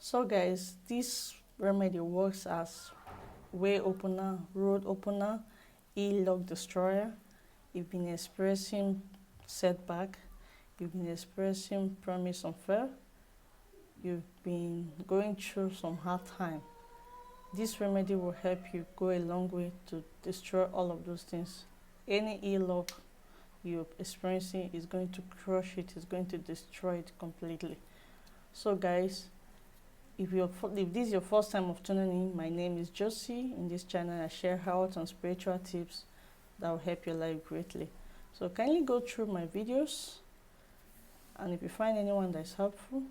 So guys, this remedy works as way opener, road opener, e-lock destroyer. You've been experiencing setback, you've been experiencing promise unfair, you've been going through some hard time. This remedy will help you go a long way to destroy all of those things. Any e-lock you're experiencing is going to crush it, is going to destroy it completely. So guys, if this is your first time of tuning in, my name is Josie. In this channel I share health and spiritual tips that will help your life greatly. So kindly go through my videos, and if you find anyone that is helpful,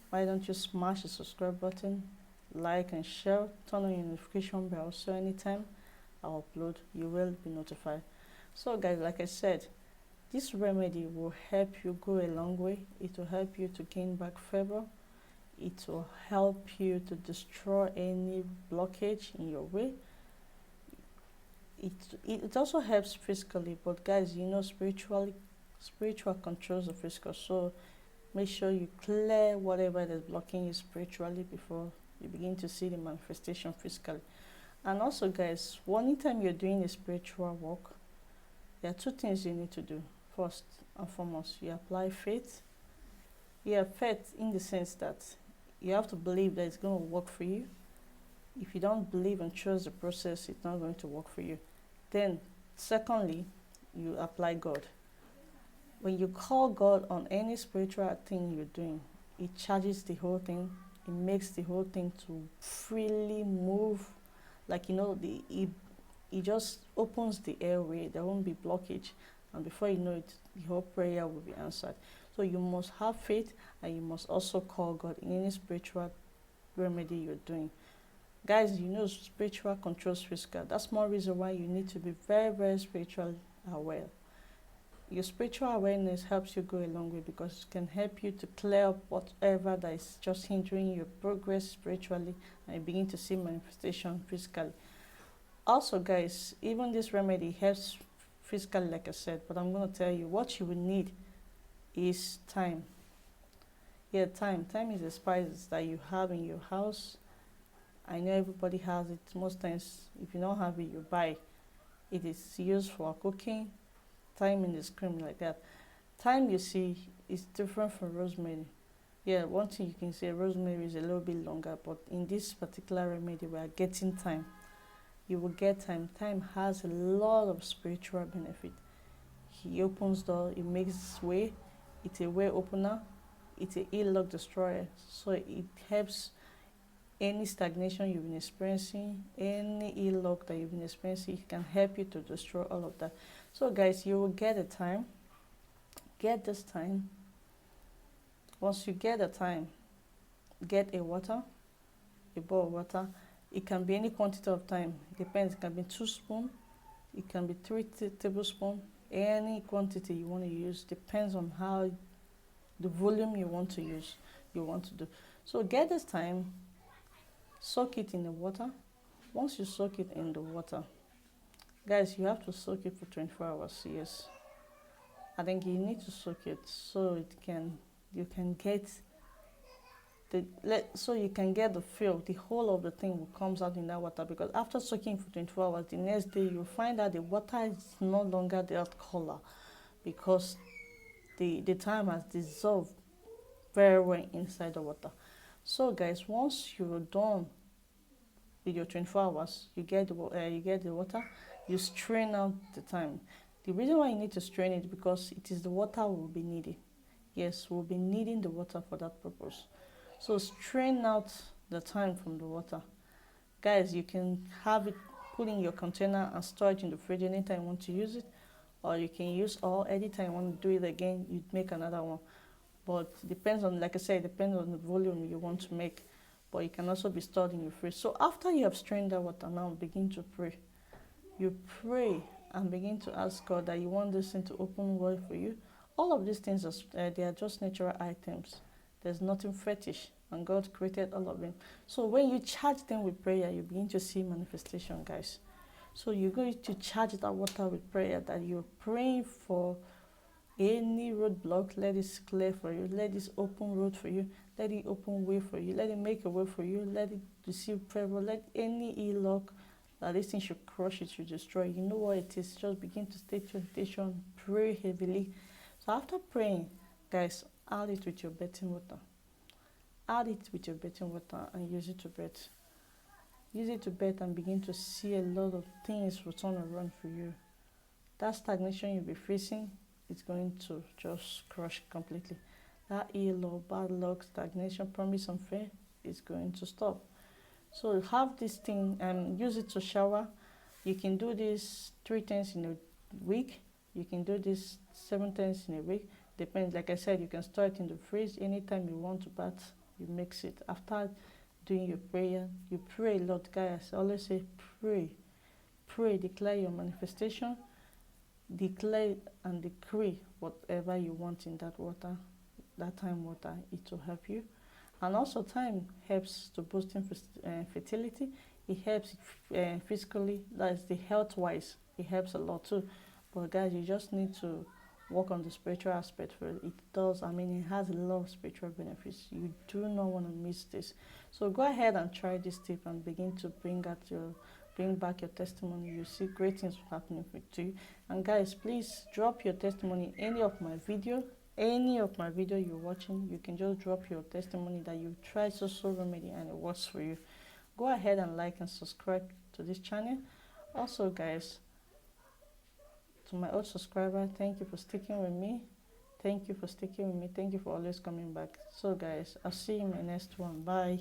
why don't you smash the subscribe button, like and share, turn on your notification bell so anytime I upload you will be notified. So guys, like I said, this remedy will help you go a long way. It will help you to gain back favor. It will help you to destroy any blockage in your way. It also helps physically, but guys, you know, spiritual controls the physical. So make sure you clear whatever is blocking you spiritually before you begin to see the manifestation physically. And also guys, anytime you're doing a spiritual work, there are two things you need to do. First and foremost, you apply faith. You have faith in the sense that you have to believe that it's going to work for you. If you don't believe and trust the process, it's not going to work for you. Then secondly, you apply God. When you call God on any spiritual thing you're doing, it charges the whole thing. It makes the whole thing to freely move. Like, you know, it just opens the airway. There won't be blockage. And before you know it, the whole prayer will be answered. So you must have faith, and you must also call God in any spiritual remedy you're doing. Guys, you know, spiritual controls physical. That's more reason why you need to be very, very spiritually aware. Your spiritual awareness helps you go a long way because it can help you to clear up whatever that is just hindering your progress spiritually, and you begin to see manifestation physically. Also guys, even this remedy helps physically, like I said, but I'm going to tell you what you will need is time. Yeah, time is a spice that you have in your house. I know everybody has it. Most times if you don't have it, you buy. It is used for cooking. Thyme in the cream like that. Thyme, you see, is different from rosemary. Yeah, one thing you can say, rosemary is a little bit longer, but in this particular remedy we are getting thyme. You will get thyme. Thyme has a lot of spiritual benefit. He opens door, it makes way, it's a way opener, it's a e-lock destroyer. So it helps any stagnation you've been experiencing, any e-lock that you've been experiencing, it can help you to destroy all of that. So guys, you will get a thyme. Get this thyme. Once you get a thyme, get a water, a bowl of water. It can be any quantity of thyme. It depends. It can be 2 spoons. It can be 3 tablespoons. Any quantity you want to use depends on how the volume you want to use. You want to do. So get this thyme. Soak it in the water. Once you soak it in the water, guys, you have to soak it for 24 hours. Yes, I think you need to soak it so you can get the feel, the whole of the thing comes out in that water. Because after soaking for 24 hours, the next day you'll find that the water is no longer that color, because the thyme has dissolved very well inside the water. So guys, once you're done with your 24 hours, you get the water, you strain out the thyme. The reason why you need to strain it because it is the water we'll be needing. Yes, we'll be needing the water for that purpose. So strain out the thyme from the water. Guys, you can have it put in your container and store it in the fridge anytime you want to use it, or you can use all anytime you want to do it again, you make another one. But it depends on, like I said, it depends on the volume you want to make. But it can also be stored in your fridge. So after you have strained that water, now begin to pray. You pray and begin to ask God that you want this thing to open well for you. All of these things they are just natural items. There's nothing fetish, and God created all of them. So when you charge them with prayer, you begin to see manifestation, guys. So you're going to charge that water with prayer, that you're praying for Any roadblock, let it clear for you. Let this open road for you. Let it open way for you. Let it make a way for you. Let it receive favor. Let any e-lock that this thing should crush, it should destroy. You know what it is. Just begin to state your intention. Pray heavily. So after praying, guys, add it with your bathing water. Add it with your bathing water and use it to bathe. Use it to bathe and begin to see a lot of things will turn around for you. That stagnation you'll be facing is going to just crush completely. That ill, bad luck, stagnation, promise and fail is going to stop. So have this thing and use it to shower. You can do this 3 times in a week. You can do this 7 times in a week. Depends. Like I said, you can store it in the fridge. Anytime you want to bath, you mix it. After doing your prayer, you pray a lot, guys. I always say pray. Pray, declare your manifestation. Declare and decree whatever you want in that water, that time water. It will help you. And also time helps to boosting fertility. It helps physically, that's the health wise, it helps a lot too. But guys, you just need to work on the spiritual aspect for it. It does, I mean, it has a lot of spiritual benefits. You do not want to miss this. So go ahead and try this tip and begin to bring back your testimony. You see great things happening with you. And guys, please drop your testimony. Any of my video you're watching, you can just drop your testimony that you tried so remedy and it works for you. Go ahead and like and subscribe to this channel. Also, guys, to my old subscriber, thank you for sticking with me. Thank you for always coming back. So guys, I'll see you in my next one. Bye.